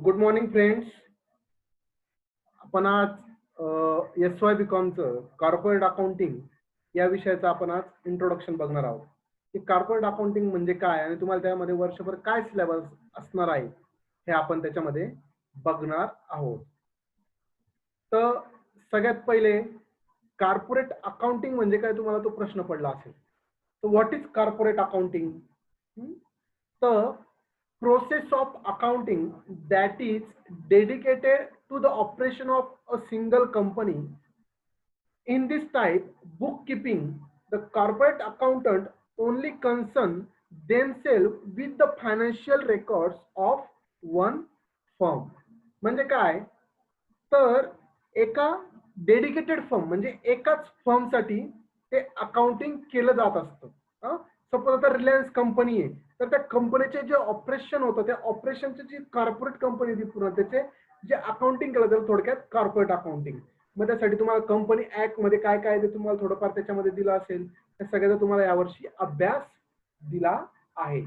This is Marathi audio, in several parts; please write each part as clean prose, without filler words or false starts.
Good morning friends. आपण आज SY BComचं कॉर्पोरेट अकाउंटिंग या विषयाचं आपण आज इंट्रोडक्शन बघणार आहोत. की कॉर्पोरेट अकाउंटिंग म्हणजे काय आणि तुम्हाला त्यामध्ये वर्षभर काय सिलेबस असणार आहे हे आपण त्याच्यामध्ये बघणार आहोत. तर सगळ्यात पहिले कॉर्पोरेट अकाउंटिंग म्हणजे काय तुम्हाला तो प्रश्न पडला असेल. तर व्हॉट इज कॉर्पोरेट अकाउंटिंग? तर process of accounting that is dedicated to the operation of a single company. In this type, bookkeeping, the corporate accountant only concern themselves with the financial records of one firm. म्हणजे काय? तर एका डेडिकेटेड फर्म म्हणजे एकाच फर्मसाठी ते अकाउंटिंग केलं जात असतं. सपोज आता रिलायन्स कंपनी आहे, तर त्या कंपनीचे जे ऑपरेशन होतं त्या ऑपरेशनची जी कॉर्पोरेट कंपनी ती पूर्ण त्याचे जे अकाउंटिंग केलं जातं थोडक्यात कॉर्पोरेट अकाउंटिंग. मग त्यासाठी तुम्हाला कंपनी ऍक्ट मध्ये काय काय ते तुम्हाला थोडंफार त्याच्यामध्ये दिलं असेल. त्या सगळ्याचा तुम्हाला यावर्षी अभ्यास दिला आहे.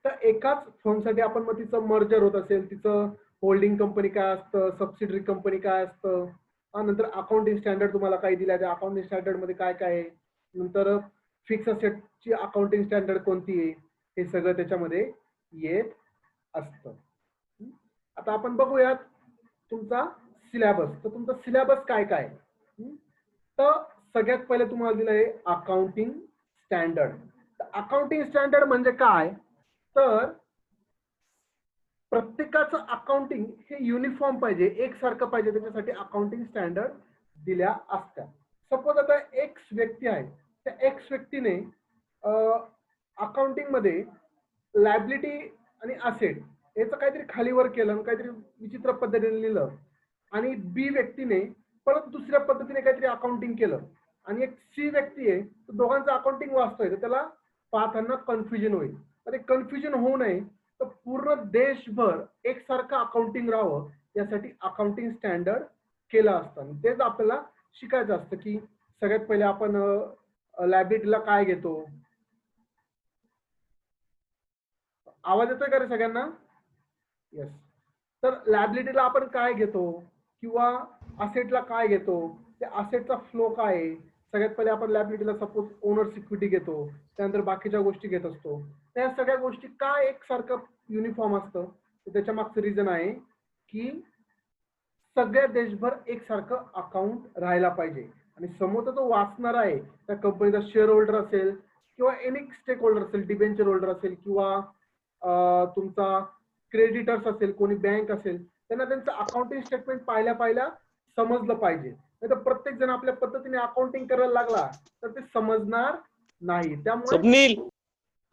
तर एकाच फर्मसाठी आपण मग तिचं मर्जर होत असेल, तिचं होल्डिंग कंपनी काय असतं, सबसिडरी कंपनी काय असतं, नंतर अकाउंटिंग स्टँडर्ड तुम्हाला काही दिल्या त्या अकाउंटिंग स्टँडर्ड मध्ये काय काय आहे, नंतर फिक्स असेटची अकाउंटिंग स्टँडर्ड कोणती आहे, हे सगळं त्याच्यामध्ये येत असतं. आता आपण बघूयात तुमचा सिलेबस. तर तुमचा सिलेबस काय काय. तर सगळ्यात पहिले तुम्हाला दिलं आहे अकाउंटिंग स्टँडर्ड. अकाउंटिंग स्टँडर्ड म्हणजे काय, तर प्रत्येकाचं अकाउंटिंग हे युनिफॉर्म पाहिजे, एकसारखं पाहिजे, त्याच्यासाठी अकाउंटिंग स्टँडर्ड दिल्या असतात. सपोज आता एक्स व्यक्ती आहे, त्या एक्स व्यक्तीने अकाउंटिंग मध्ये लायबिलिटी आणि असेट याचं काहीतरी खालीवर केलं, काहीतरी विचित्र पद्धतीने लिहिलं, आणि बी व्यक्तीने परत दुसऱ्या पद्धतीने काहीतरी अकाउंटिंग केलं, आणि एक सी व्यक्ती आहे, तर दोघांचं अकाउंटिंग वाचतोय, तर त्याला पाहताना कन्फ्युजन होईल. तर ते कन्फ्युजन होऊ नये, तर पूर्ण देशभर एकसारखं अकाउंटिंग राहावं यासाठी अकाउंटिंग स्टँडर्ड केलं असतं. तेच आपल्याला शिकायचं असतं की सगळ्यात पहिले आपण लायबिलिटीला काय घेतो. आवाज येतोय का रे सगळ्यांना? येस. तर लायबिलिटीला आपण काय घेतो किंवा असेटला काय घेतो, त्या असेटचा फ्लो काय आहे. सगळ्यात पहिले आपण लायबिलिटीला सपोज ओनर्स इक्विटी घेतो, त्यानंतर बाकीच्या गोष्टी घेत असतो. त्या सगळ्या गोष्टी का एकसारखं युनिफॉर्म असतं, त्याच्या मागचं रिझन आहे की सगळ्या देशभर एकसारखं अकाउंट राहायला पाहिजे, आणि समोरचा जो वाचणार आहे त्या कंपनीचा शेअर होल्डर असेल किंवा एनी स्टेक होल्डर असेल, डिबेंचर होल्डर असेल किंवा तुमचा क्रेडिटर्स असेल, कोणी बँक असेल, त्यांना त्यांचं अकाउंटिंग स्टेटमेंट पाहिल्या समजलं पाहिजे. नाही तर प्रत्येक जण आपल्या पद्धतीने अकाउंटिंग करायला लागला तर ते समजणार नाही. त्यामुळे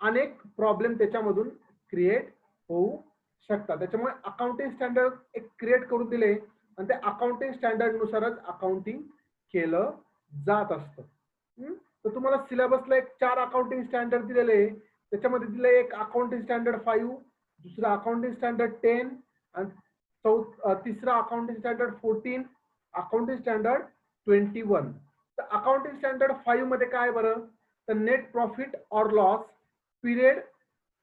अनेक प्रॉब्लेम त्याच्यामधून क्रिएट होऊ शकतात. त्याच्यामुळे अकाउंटिंग स्टँडर्ड एक क्रिएट करून दिले, आणि त्या अकाउंटिंग स्टँडर्ड नुसारच अकाउंटिंग केलं जात असतं. तर तुम्हाला सिलेबसला एक 4 अकाउंटिंग स्टँडर्ड दिलेले. त्याच्यामध्ये दिले एक अकाउंटिंग स्टँडर्ड 5, दुसरा अकाउंटिंग स्टँडर्ड 10, आणि तिसरा अकाउंटिंग स्टँडर्ड 14, अकाउंटिंग स्टँडर्ड 21. तर अकाउंटिंग स्टँडर्ड 5 मध्ये काय बरं, तर net profit or loss, period,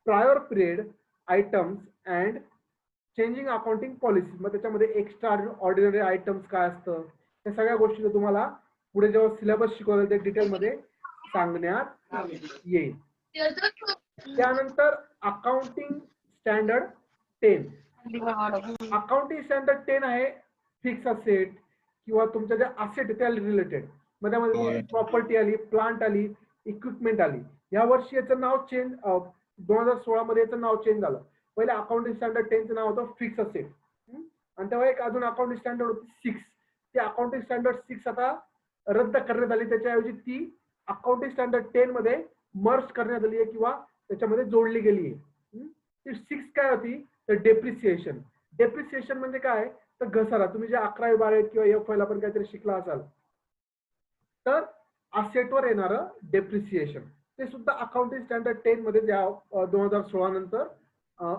prior period items and changing accounting policy. मग त्याच्यामध्ये एक्स्ट्रा ऑर्डिनरी आयटम्स काय असतं, या सगळ्या गोष्टी तुम्हाला पुढे जेव्हा सिलेबस शिकवलं ते डिटेलमध्ये सांगण्यात येईल. त्यानंतर अकाउंटिंग स्टँडर्ड 10. अकाउंटिंग स्टँडर्ड 10 आहे फिक्स असेट किंवा तुमच्या ज्या असेट त्या रिलेटेड. मग त्यामध्ये प्रॉपर्टी आली, प्लांट आली, इक्विपमेंट आली. या वर्षी याचं नाव चेंज, 2016 मध्ये याचं नाव चेंज झालं. पहिले अकाउंटिंग स्टँडर्ड 10चं नाव होतं फिक्स असेट, आणि तेव्हा एक अजून अकाउंटिंग स्टँडर्ड होती 6. ती अकाउंटिंग स्टँडर्ड 6 आता रद्द करण्यात आली. त्याच्याऐवजी ती अकाउंटिंग स्टँडर्ड 10 मध्ये मर्ज करण्यात आली आहे किंवा त्याच्यामध्ये जोडली गेली आहे. ती 6 काय होती, तर डेप्रिसिएशन. डेप्रिसिएशन म्हणजे काय, तर घसारा. तुम्ही जे 11वी 12वी किंवा एफ ला पण काहीतरी शिकला असाल, तर असेटवर येणारं डेप्रिसिएशन ते सुद्धा अकाउंटिंग स्टँडर्ड 10 मध्ये 2016 नंतर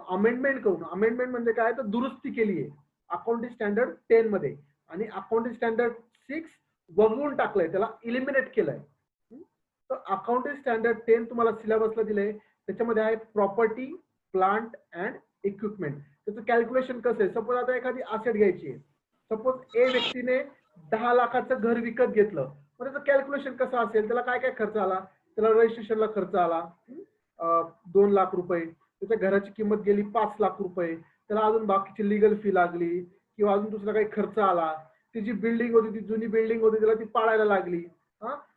अमेंडमेंट करून, अमेंडमेंट म्हणजे काय, तर दुरुस्ती केली आहे अकाउंटिंग स्टँडर्ड 10 मध्ये, आणि अकाउंटिंग स्टँडर्ड 6 वगळून टाकलंय, त्याला इलिमिनेट केलंय. तर अकाउंटिंग स्टँडर्ड 10 तुम्हाला सिलेबसला दिलंय. त्याच्यामध्ये आहे प्रॉपर्टी, प्लांट अँड इक्विपमेंट. त्याचं कॅल्क्युलेशन कसं आहे. सपोज आता एखादी असेट घ्यायची आहे, सपोज ए व्यक्तीने 10 लाखाचं घर विकत घेतलं, मग त्याचं कॅल्क्युलेशन कसं असेल, त्याला काय काय खर्च आला, त्याला रजिस्ट्रेशनला खर्च आला 2 लाख रुपये, त्याच्या घराची किंमत गेली 5 लाख रुपये, त्याला अजून बाकीची लिगल फी लागली किंवा अजून दुसरा काही खर्च आला, ती जी बिल्डिंग होती, ती जुनी बिल्डिंग होती, त्याला ती पाडायला लागली,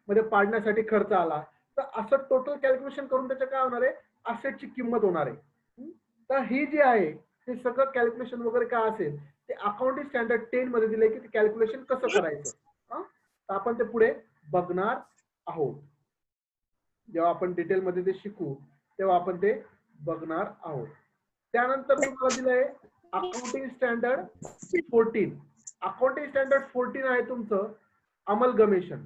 मध्ये पाडण्यासाठी खर्च आला. तर असं टोटल कॅल्क्युलेशन करून त्याच्या काय होणार आहे, असेटची किंमत होणार आहे. तर ही जी आहे ते सगळं कॅल्क्युलेशन वगैरे काय असेल ते अकाउंटिंग स्टँडर्ड 10 मध्ये दिलंय की ते कॅल्क्युलेशन कसं करायचं. तर आपण ते पुढे बघणार आहोत. जेव्हा आपण डिटेलमध्ये ते शिकू तेव्हा आपण ते बघणार आहोत. त्यानंतर तुम्हाला दिलंय अकाउंटिंग स्टँडर्ड 14. अकाउंटिंग स्टँडर्ड 14 आहे तुमचं अमलगमेशन.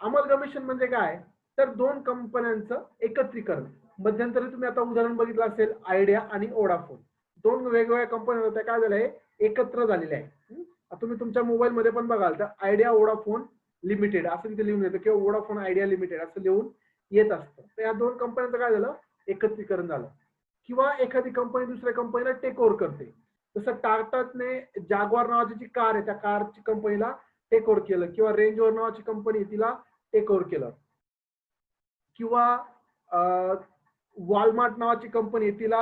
अमलगमेशन म्हणजे काय, तर दोन कंपन्यांचं एकत्रीकरण. मध्यंतरी तुम्ही आता उदाहरण बघितलं असेल आयडिया आणि ओडाफोन, दोन वेगवेगळ्या कंपन्या होत्या, काय झालंय एकत्र झालेल्या आहे. तुम्ही तुमच्या मोबाईल मध्ये पण बघाल तर आयडिया ओडाफोन लिमिटेड असं तिथे लिहून येतं किंवा ओडाफोन आयडिया लिमिटेड असं लिहून येत असतं. तर या दोन कंपन्यांचं काय झालं, एकत्रीकरण झालं. किंवा एखादी कंपनी दुसऱ्या कंपनीला टेक ओव्हर करते. जसं टाटाने जागवार नावाची जी कार आहे त्या कारची कंपनीला टेक ओव्हर केलं, किंवा रेंज रोव्हर नावाची कंपनी तिला टेक ओव्हर केलं, किंवा वॉलमार्ट नावाची कंपनी तिला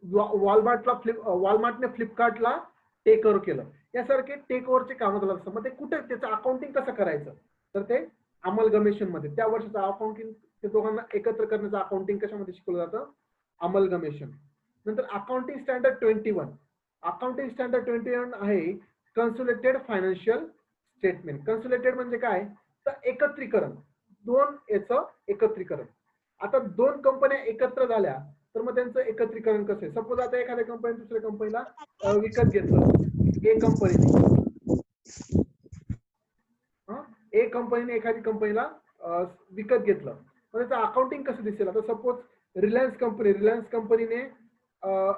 वॉलमार्टने फ्लिपकार्टला टेक ओव्हर केलं. यासारखे टेक ओव्हरचे कामं झालं असतं. मग ते कुठे त्याचं अकाउंटिंग कसं करायचं, तर ते अमलगमेशन मध्ये त्या वर्षाचं अकाउंटिंग ते दोघांना एकत्र करण्याचं अकाउंटिंग कशामध्ये शिकवलं जातं, अमलगमेशन. नंतर अकाउंटिंग स्टँडर्ड 21. अकाउंटिंग स्टँडर्ड 21 आहे कन्सोलिडेटेड फायनान्शियल स्टेटमेंट. कन्सोलिडेटेड म्हणजे काय, तर एकत्रीकरण, दोन याचं एकत्रीकरण. आता दोन कंपन्या एकत्र झाल्या तर मग त्यांचं एकत्रीकरण कसं आहे. सपोज आता एखाद्या कंपनी दुसऱ्या कंपनीला विकत घेतलं, ए कंपनीने एखादी कंपनीला विकत घेतलं, मग त्याचं अकाउंटिंग कसं दिसेल. आता सपोज रिलायन्स कंपनीने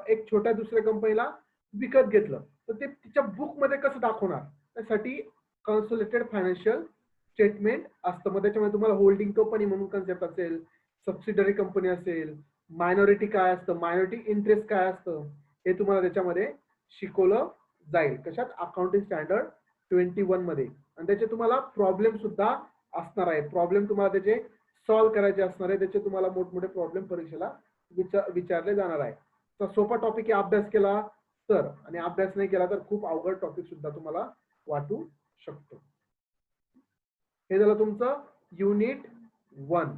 एक छोट्या दुसऱ्या कंपनीला विकत घेतलं, तर ते तिच्या बुक मध्ये कसं दाखवणार, त्यासाठी कन्सोलिडेटेड फायनान्शियल स्टेटमेंट असतं. मग त्याच्यामध्ये तुम्हाला होल्डिंग कंपनी म्हणून कन्सेप्ट असेल, सबसिडरी कंपनी असेल, मायनॉरिटी काय असतं, मायनॉरिटी इंटरेस्ट काय असतं, हे तुम्हाला त्याच्यामध्ये शिकवलं जाईल. कशात, अकाउंटिंग स्टँडर्ड 21 मध्ये. आणि त्याचे तुम्हाला प्रॉब्लेम सुद्धा असणार आहे. प्रॉब्लेम तुम्हाला त्याचे सॉल्व्ह करायचे असणार आहे. त्याचे तुम्हाला मोठमोठे प्रॉब्लेम परीक्षेला विचारले जाणार आहे. तर सोपा टॉपिक आहे अभ्यास केला तर, आणि अभ्यास नाही केला तर खूप अवघड टॉपिक सुद्धा तुम्हाला वाटू शकतो. हे झालं तुमचं युनिट 1.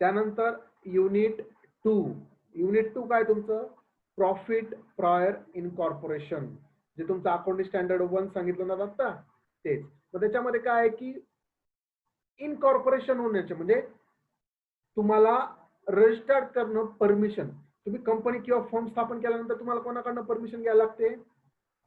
त्यानंतर युनिट 2. युनिट 2 काय तुमचं, प्रॉफिट प्रायर इनकॉर्पोरेशन, जे तुमचं अकाउंटिंग स्टँडर्ड 1 सांगितलं ना आता तेच. तर त्याच्यामध्ये काय आहे की इनकॉर्पोरेशन होण्याचे म्हणजे तुम्हाला रजिस्टर्ड करणं, परमिशन. तुम्ही कंपनी किंवा फर्म स्थापन केल्यानंतर तुम्हाला कोणाकडनं परमिशन घ्यायला लागते,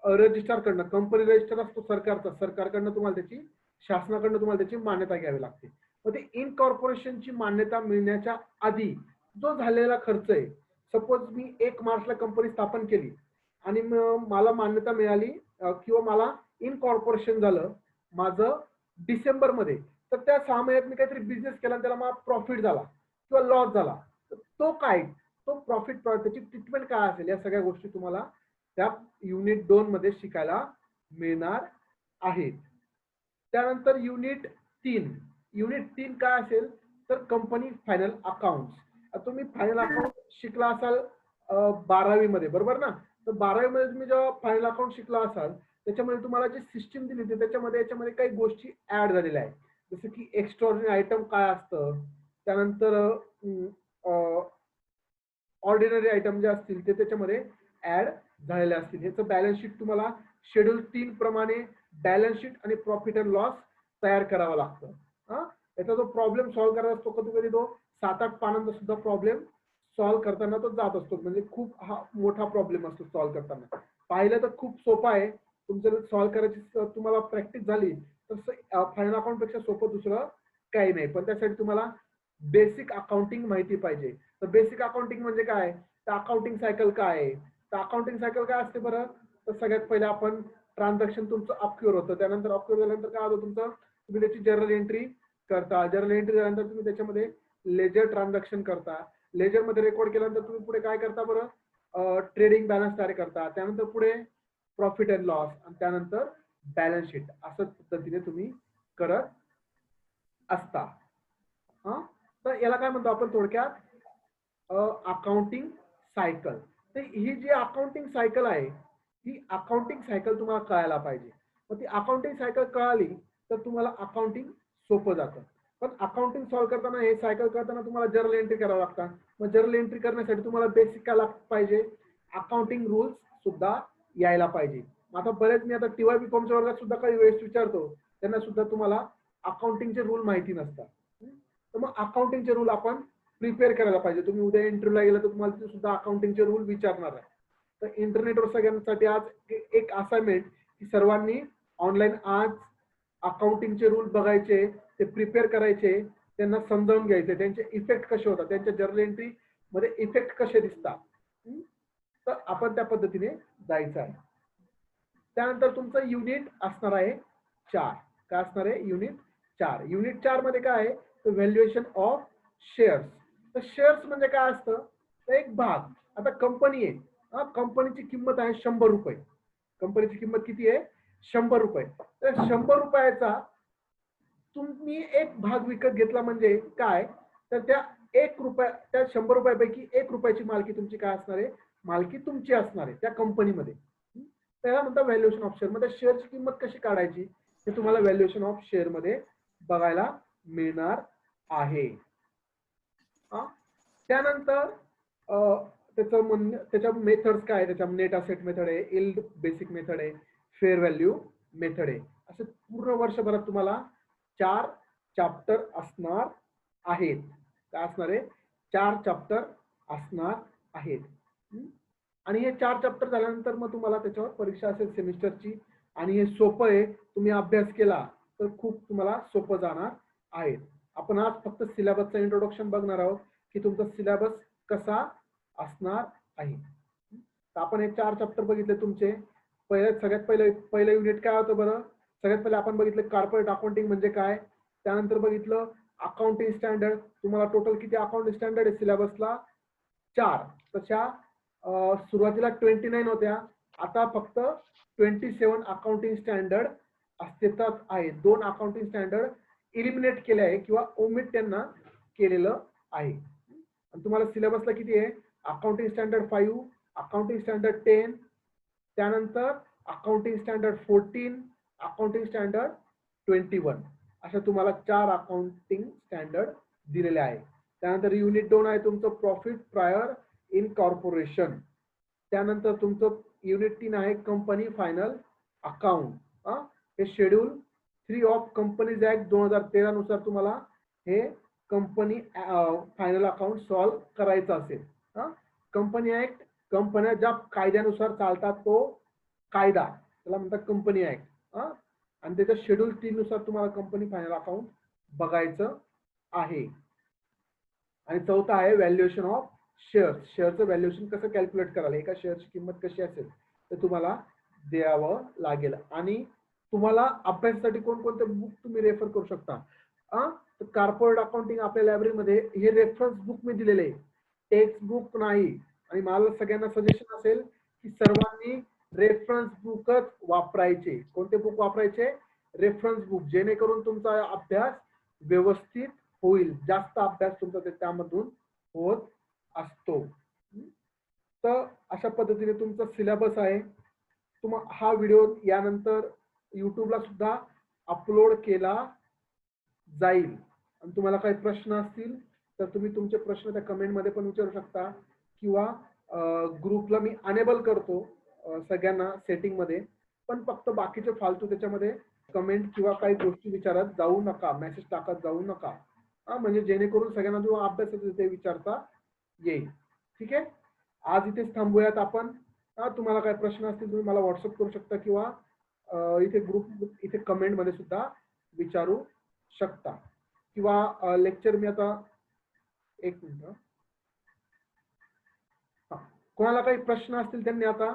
रजिस्टर कडनं. कंपनी रजिस्टर असतो सरकारचा, सरकारकडनं तुम्हाला त्याची, शासनाकडनं तुम्हाला त्याची मान्यता घ्यावी लागते. मग ते इनकॉर्पोरेशनची मान्यता मिळण्याच्या आधी जो झालेला खर्च आहे, सपोज मी 1 मार्चला कंपनी स्थापन केली आणि मला मान्यता मिळाली किंवा मला इनकॉर्पोरेशन झालं माझं डिसेंबर मध्ये, तर त्या 6 महिन्यात मी काहीतरी बिझनेस केला, त्याला मला प्रॉफिट झाला किंवा लॉस झाला, तर तो काय, तो प्रॉफिट त्याची ट्रीटमेंट काय असेल, या सगळ्या गोष्टी तुम्हाला त्या युनिट 2 मध्ये शिकायला मिळणार आहेत. त्यानंतर युनिट 3. युनिट 3 काय असेल, तर कंपनी फायनल अकाउंट. तुम्ही फायनल अकाउंट शिकला असाल 12वी मध्ये, बरोबर ना. तर 12वी मध्ये तुम्ही जेव्हा फायनल अकाउंट शिकला असाल त्याच्यामध्ये तुम्हाला जी सिस्टीम दिली होती त्याच्यामध्ये याच्यामध्ये काही गोष्टी ऍड झालेल्या आहेत. जसं की एक्स्ट्राऑर्डिनरी आयटम काय असतं, त्यानंतर ऑर्डिनरी आयटम जे असतील ते त्याच्यामध्ये ऍड झालेले असतील. ह्याचं बॅलन्स शीट तुम्हाला शेड्यूल 3 प्रमाणे बॅलन्स शीट आणि प्रॉफिट अँड लॉस तयार करावं लागतं. याचा जो प्रॉब्लेम सॉल्व्ह करायचा असतो, कधी कधी तो 7-8 पानांचा सुद्धा प्रॉब्लेम सॉल्व्ह करताना तो जात असतो. म्हणजे खूप हा मोठा प्रॉब्लेम असतो सॉल्व्ह करताना. पाहिलं तर खूप सोपा आहे, तुमचं सॉल्व्ह करायची तुम्हाला प्रॅक्टिस झाली तर फायनल अकाउंट पेक्षा सोपं दुसरं काही नाही. पण त्यासाठी तुम्हाला बेसिक अकाउंटिंग माहिती पाहिजे. तर बेसिक अकाउंटिंग म्हणजे काय, तर अकाउंटिंग सायकल काय आहे. तर अकाउंटिंग सायकल काय असते बरं, तर सगळ्यात पहिले आपण ट्रान्झॅक्शन तुमचं अक्युअर होतं, त्यानंतर अक्युअर झाल्यानंतर काय होतं तुमचं, तुम्ही त्याची जर्नल एंट्री करता. जर्नल एंट्री झाल्यानंतर तुम्ही त्याच्यामध्ये लेजर ट्रान्झॅक्शन करता. लेजर मध्ये रेकॉर्ड केल्यानंतर तुम्ही पुढे काय करता बरं, ट्रेडिंग बॅलन्स तयार करता, त्यानंतर पुढे प्रॉफिट अँड लॉस आणि त्यानंतर बॅलन्स शीट असं पद्धतीने तुम्ही करत असता. हा, तर याला काय म्हणतो आपण थोडक्यात अकाउंटिंग सायकल. तर ही जी अकाउंटिंग सायकल आहे ही अकाउंटिंग सायकल तुम्हाला कळायला पाहिजे. मग ती अकाउंटिंग सायकल कळाली तर तुम्हाला अकाउंटिंग सोपं जातं. पण अकाउंटिंग सॉल्व्ह करताना हे सायकल करताना तुम्हाला जर्नल एंट्री करावं लागतं. मग जर्नल एंट्री करण्यासाठी तुम्हाला बेसिक काय पाहिजे, अकाउंटिंग रूल्स सुद्धा यायला पाहिजे. आता बरेच मी आता टीवाय बीकॉमच्या वर्गात सुद्धा काही वेळेस विचारतो, त्यांना सुद्धा तुम्हाला अकाउंटिंगचे रूल माहिती नसतात. तर मग अकाउंटिंगचे रूल आपण प्रिपेअर करायला पाहिजे. तुम्ही उद्या इंटरव्ह्यूला गेला तर तुम्हाला तिथे सुद्धा अकाउंटिंगचे रूल विचारणार आहे. तर इंटरनेटवर सगळ्यांसाठी आज एक असाइनमेंट की सर्वांनी ऑनलाईन आज अकाउंटिंगचे रूल बघायचे, ते प्रिपेअर करायचे, त्यांना समजावून घ्यायचे, त्यांचे इफेक्ट कसे होतात, त्यांच्या जर्नल एंट्री मध्ये इफेक्ट कसे दिसतात. तर आपण त्या पद्धतीने जायचं आहे. त्यानंतर तुमचं युनिट असणार आहे 4. काय असणार आहे, युनिट 4. युनिट 4 मध्ये काय आहे, तर व्हॅल्युएशन ऑफ शेअर्स. तर शेअर्स म्हणजे काय असतं, तर एक भाग. आता कंपनी आहे, कंपनीची किंमत आहे 100 रुपये. कंपनीची किंमत किती आहे, 100 रुपये. तर 100 रुपयाचा तुम्ही एक भाग विकत घेतला म्हणजे काय, तर त्या 1 रुपया, त्या 100 रुपयापैकी 1 रुपयाची मालकी तुमची काय असणार आहे, मालकी तुमची असणार आहे त्या कंपनीमध्ये. त्याला म्हणतात व्हॅल्युएशन ऑफ शेअर. मध्ये शेअरची किंमत कशी काढायची हे तुम्हाला व्हॅल्युएशन ऑफ शेअर मध्ये बघायला मिळणार आहे. त्यानंतर त्याच्या मेथड्स काय, त्याच्या नेट असेट मेथड आहे, इल्ड बेसिक मेथड आहे, फेअर व्हॅल्यू मेथड आहे. असं पूर्ण वर्षभरात तुम्हाला 4 चॅप्टर असणार आहेत. काय असणार आहे, 4 चॅप्टर असणार आहेत. आणि हे 4 चॅप्टर झाल्यानंतर मग तुम्हाला त्याच्यावर परीक्षा असेल सेमिस्टरची. आणि हे सोपं आहे, तुम्ही अभ्यास केला तर खूप तुम्हाला सोपं जाणार आहे. आपण आज फक्त सिलेबसचं इंट्रोडक्शन बघणार आहोत की तुमचा सिलेबस कसा असणार आहे. तर आपण हे 4 चॅप्टर बघितले तुमचे. सगळ्यात पहिलं युनिट काय होतं बरं, सगळ्यात पहिले आपण बघितलं कॉर्पोरेट अकाउंटिंग म्हणजे काय. त्यानंतर बघितलं अकाउंटिंग स्टँडर्ड. तुम्हाला टोटल किती अकाउंटिंग स्टँडर्ड आहे सिलेबसला, 4. तशा सुरुवातीला 29 होत्या, आता फक्त 27 अकाउंटिंग स्टँडर्ड अस्तित्वात आहे. 2 अकाउंटिंग स्टँडर्ड इलिमिनेट केले आहे किंवा ओमिट त्यांना केलेलं आहे. आणि तुम्हाला सिलेबसला किती आहे, अकाउंटिंग स्टँडर्ड 5, अकाउंटिंग स्टँडर्ड 10, त्यानंतर अकाउंटिंग स्टँडर्ड 14, अकाउंटिंग स्टँडर्ड 21, अशा तुम्हाला 4 अकाउंटिंग स्टँडर्ड दिलेले आहे. त्यानंतर युनिट 2 आहे तुमचं प्रॉफिट प्रायर इन कॉर्पोरेशन. त्यानंतर तुमचं युनिट 3 आहे कंपनी फायनल अकाउंट. हे शेड्यूल 3 ऑफ कंपनीज ऍक्ट 2013 नुसार तुम्हाला हे कंपनी फायनल अकाउंट सॉल्व्ह करायचं असेल. कंपनी ऍक्ट, कंपन्या ज्या कायद्यानुसार चालतात तो कायदा त्याला म्हणतात कंपनी ऍक्ट. आणि त्याच्या शेड्यूल 3 नुसार तुम्हाला कंपनी फायनल अकाउंट बघायचं आहे. आणि चौथा आहे व्हॅल्युएशन ऑफ शेअर्स. शेअरचं व्हॅल्युएशन कसं कॅल्क्युलेट कराल, एका शेअरची किंमत कशी असेल ते तुम्हाला द्यावं लागेल. आणि तुम्हाला अभ्यासासाठी कोणकोणते बुक तुम्ही रेफर करू शकता. कॉर्पोरेट अकाउंटिंग आपल्या लायब्ररीमध्ये हे रेफरन्स बुक मी दिलेले आहे, टेक्स्ट बुक नाही. आणि मला सगळ्यांना सजेशन असेल की सर्वांनी रेफरन्स बुकच वापरायचे. कोणते बुक वापरायचे, रेफरन्स बुक, जेणेकरून तुमचा अभ्यास व्यवस्थित होईल, जास्त अभ्यास तुमचा त्यामधून होत असतो. तर अशा पद्धतीने तुमचा सिलेबस आहे. हा व्हिडिओ यानंतर युट्यूबला सुद्धा अपलोड केला जाईल. आणि तुम्हाला काही प्रश्न असतील तर तुम्ही तुमचे प्रश्न त्या कमेंट मध्ये पण विचारू शकता किंवा ग्रुपला मी अनेबल करतो सगळ्यांना सेटिंग मध्ये. पण फक्त बाकीचे फालतू त्याच्यामध्ये कमेंट किंवा काही गोष्टी विचारत जाऊ नका, मेसेज टाकत जाऊ नका. म्हणजे जेणेकरून सगळ्यांना जो अभ्यास आहे ते विचारता येईल. ठीक आहे, आज इथेच थांबूयात आपण. तुम्हाला काही प्रश्न असतील तुम्ही मला व्हॉट्सअप करू शकता किंवा इथे ग्रुप इथे कमेंट मध्ये सुद्धा विचारू शकता. किंवा लेक्चर मी आता एक मिनिट, कोणाला काही प्रश्न असतील त्यांनी आता